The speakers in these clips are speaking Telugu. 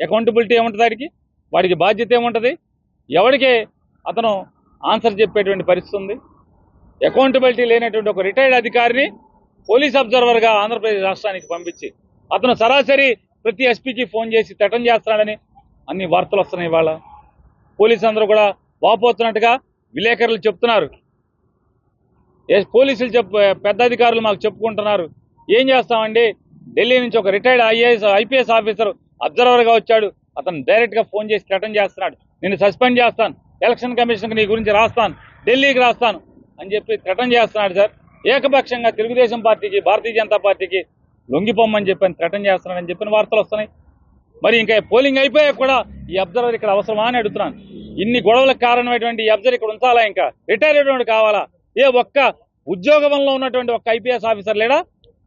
అకౌంటబిలిటీ ఏముంటుంది వాడికి బాధ్యత ఏముంటుంది? ఎవరికి అతను ఆన్సర్ చెప్పేటువంటి పరిస్థితి ఉంది? అకౌంటబిలిటీ లేనటువంటి ఒక రిటైర్డ్ అధికారిని పోలీస్ అబ్జర్వర్గా ఆంధ్రప్రదేశ్ రాష్ట్రానికి పంపించి అతను సరాసరి ప్రతి ఎస్పీకి ఫోన్ చేసి థ్రెటన్ చేస్తున్నాడని అన్ని వార్తలు వస్తున్నాయి. ఇవాళ పోలీసు అందరూ కూడా వాపోతున్నట్టుగా విలేకరులు చెప్తున్నారు. పోలీసులు పెద్ద అధికారులు మాకు చెప్పుకుంటున్నారు. ఏం చేస్తామండి, ఢిల్లీ నుంచి ఒక రిటైర్డ్ ఐపీఎస్ ఆఫీసర్ అబ్జర్వర్గా వచ్చాడు, అతను డైరెక్ట్గా ఫోన్ చేసి థ్రెటన్ చేస్తున్నాడు, నిన్ను సస్పెండ్ చేస్తాను, ఎలక్షన్ కమిషన్కి నీ గురించి రాస్తాను, ఢిల్లీకి రాస్తాను అని చెప్పి థ్రెటన్ చేస్తున్నాడు సార్. ఏకపక్షంగా తెలుగుదేశం పార్టీకి భారతీయ జనతా పార్టీకి లొంగిపోమ్మని చెప్పని థ్రెటన్ చేస్తున్నాడని చెప్పిన వార్తలు వస్తున్నాయి. మరి ఇంకా పోలింగ్ అయిపోయాక కూడా ఈ అబ్జర్వర్ ఇక్కడ అవసరమా అని అడుగుతున్నాను. ఇన్ని గొడవలకు కారణమైనటువంటి ఈ అబ్జర్వర్ ఇక్కడ ఉంచాలా? ఇంకా రిటైర్ అయినటువంటి కావాలా? ఏ ఒక్క ఉద్యోగంలో ఉన్నటువంటి ఒక్క ఐపీఎస్ ఆఫీసర్ లేడా?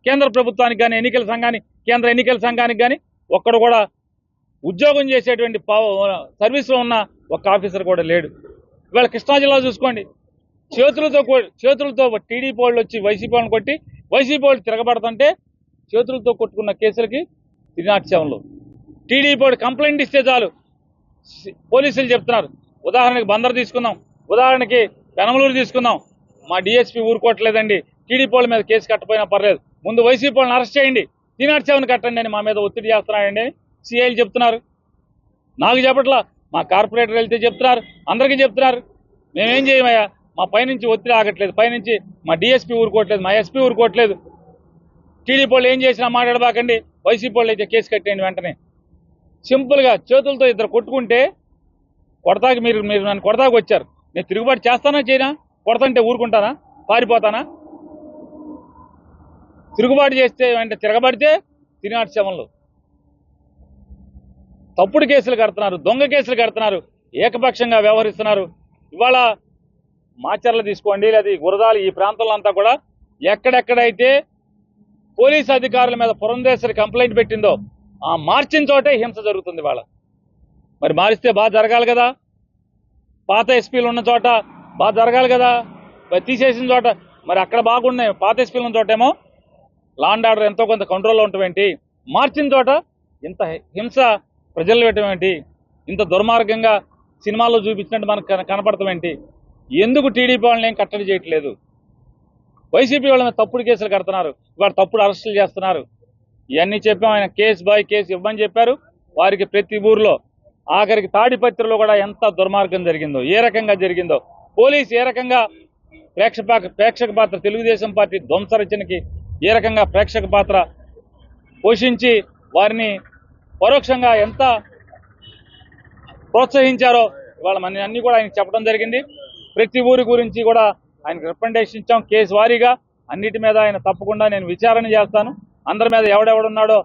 కేంద్ర ప్రభుత్వానికి కానీ కేంద్ర ఎన్నికల సంఘానికి కానీ ఒక్కడు కూడా ఉద్యోగం చేసేటువంటి సర్వీస్లో ఉన్న ఒక్క ఆఫీసర్ కూడా లేడు. ఇవాళ కృష్ణా జిల్లా చూసుకోండి, చేతులతో టీడీపీ వాళ్ళు వచ్చి వైసీపీ వాళ్ళని కొట్టి వైసీపీ వాళ్ళు తిరగబడుతుంటే చేతులతో కొట్టుకున్న కేసులకి 307లో టీడీపీ వాడు కంప్లైంట్ ఇస్తే చాలు పోలీసులు చెప్తున్నారు. ఉదాహరణకి బందర్ తీసుకుందాం, ఉదాహరణకి పెనమలూరు తీసుకుందాం. మా డిఎస్పీ ఊరుకోవట్లేదండి, టీడీపీ వాళ్ళ మీద కేసు కట్టపోయినా పర్లేదు, ముందు వైసీపీ వాళ్ళని అరెస్ట్ చేయండి, 307 కట్టండి అని మా మీద ఒత్తిడి చేస్తున్నాడండి అని సిఐలు చెప్తున్నారు. నాకు చెప్పట్లా, మా కార్పొరేటర్ వెళ్తే చెప్తున్నారు, అందరికీ చెప్తున్నారు. మేమేం చేయమయ్యా, మా పైనుంచి ఒత్తిడి ఆగట్లేదు, పైనుంచి మా డిఎస్పీ ఊరుకోవట్లేదు, మా ఎస్పీ ఊరుకోవట్లేదు. టీడీపీ వాళ్ళు ఏం చేసినా మాట్లాడబాకండి, వైసీపీ వాళ్ళు అయితే కేసు కట్టేయండి వెంటనే. సింపుల్గా చేతులతో ఇద్దరు కొట్టుకుంటే కొడతాకి మీరు నన్ను కొడతాకి వచ్చారు, నేను తిరుగుబాటు చేస్తానా చేయనా? కొడతంటే ఊరుకుంటానా? పారిపోతానా? తిరుగుబాటు చేస్తే అంటే తిరగబడితే 307లో తప్పుడు కేసులు కడుతున్నారు, దొంగ కేసులు కడుతున్నారు, ఏకపక్షంగా వ్యవహరిస్తున్నారు. ఇవాళ మాచర్ల తీసుకోండి, లేదా గురదాలు, ఈ ప్రాంతంలో అంతా కూడా ఎక్కడెక్కడైతే పోలీసు అధికారుల మీద పురంధేశ్వరి కంప్లైంట్ పెట్టిందో ఆ మార్చిన చోటే హింస జరుగుతుంది. వాళ్ళ మరి మారిస్తే బాగా జరగాలి కదా, పాత ఎస్పీలు ఉన్న చోట బాగా జరగాలి కదా, తీసేసిన చోట మరి అక్కడ బాగున్నాయి, పాత ఎస్పీలు ఉన్న చోటేమో లా అండ్ ఆర్డర్ ఎంతో కొంత కంట్రోల్లో ఉండటమేంటి, మార్చిన చోట ఇంత హింస ప్రజలు పెట్టమేంటి, ఇంత దుర్మార్గంగా సినిమాల్లో చూపించినట్టు మనకు కనపడతామేంటి? ఎందుకు టీడీపీ వాళ్ళని ఏం కట్టడి చేయట్లేదు? వైసీపీ వాళ్ళ మీద తప్పుడు కేసులు కడుతున్నారు, ఇవాళ తప్పుడు అరెస్టులు చేస్తున్నారు. ఇవన్నీ చెప్పాం. ఆయన కేసు బాయ్ కేసు ఇవ్వమని చెప్పారు. వారికి ప్రతి ఊర్లో, ఆఖరికి తాడిపత్రిలో కూడా ఎంత దుర్మార్గం జరిగిందో, ఏ రకంగా జరిగిందో, పోలీసు ఏ రకంగా ప్రేక్షక పాత్ర, తెలుగుదేశం పార్టీ ధ్వంసరచనకి ఏ రకంగా ప్రేక్షక పాత్ర పోషించి వారిని పరోక్షంగా ఎంత ప్రోత్సహించారో ఇవాళ మన అన్ని కూడా ఆయనకు చెప్పడం జరిగింది. ప్రతి ఊరి గురించి కూడా ఆయనకు రికమెండేషన్ ఇచ్చాం. కేసు వారీగా అన్నిటి మీద ఆయన తప్పకుండా నేను విచారణ చేస్తాను, అందరి మీద ఎవడెవడున్నాడో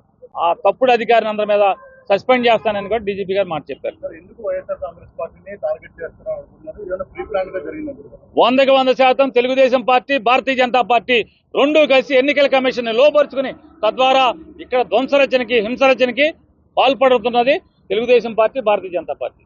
ఆ తప్పుడు అధికారిని అందరి మీద సస్పెండ్ చేస్తానని కూడా డీజీపీ గారు మాట చెప్పారు. 100% తెలుగుదేశం పార్టీ, భారతీయ జనతా పార్టీ రెండూ కలిసి ఎన్నికల కమిషన్ లోపరుచుకుని తద్వారా ఇక్కడ ధ్వంసరచనకి, హింసరచనకి పాల్పడుతున్నది తెలుగుదేశం పార్టీ, భారతీయ జనతా పార్టీ.